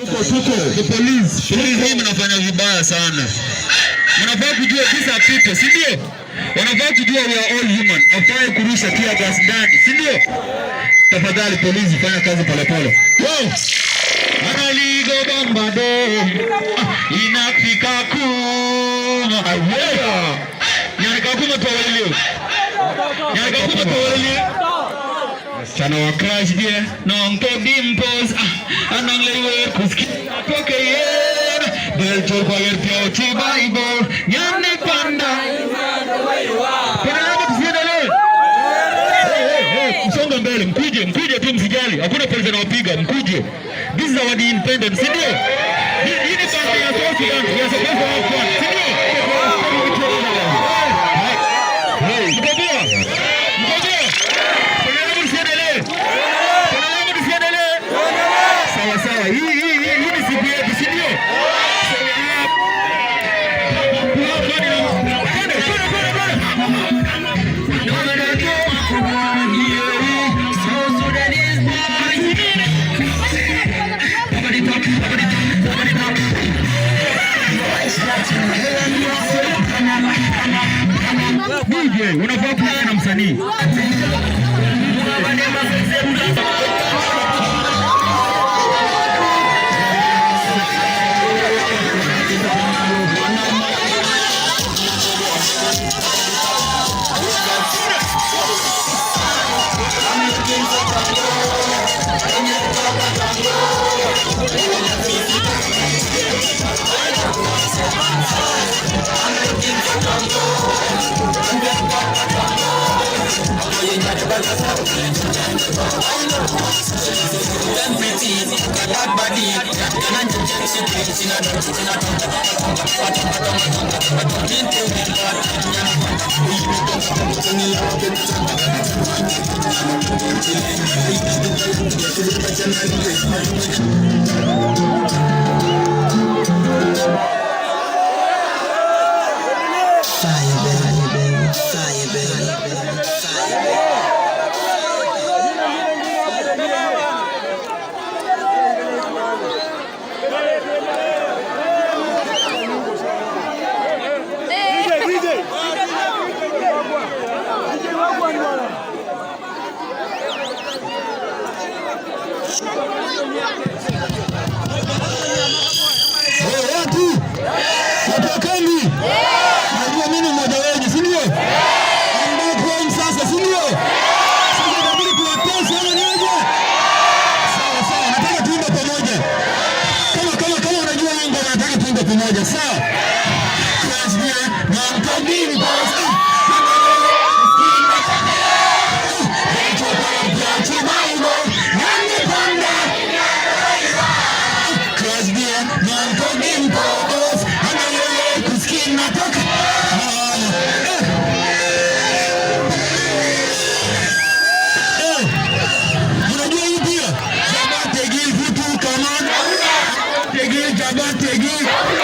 The police. Hii mnafanya vibaya sana. Mnafaa kujua these are people, si ndio? Wanafaa kujua we are all human. Hafai kurusha tear gas ndani, si ndio? Tafadhali polisi, fanya kazi polepole. Analigo bambado inafika kuma. Ayeya. Nyarika kuma tawali. Nyarika kuma tawali. Sana wa crash dia nonke dimples anang lewe kuski toke yen del chol kwa yer pio chi bible nyane panda pana tusiendelee. Msonga mbele, mkuje tu, msijali, hakuna polisi anawapiga, mkuje. This is our independence, si ndio? Hii ni pande ya South Sudan, ya supposed to have fun, si ndio? Unafaa kuwa na msanii. Jabba Tegi.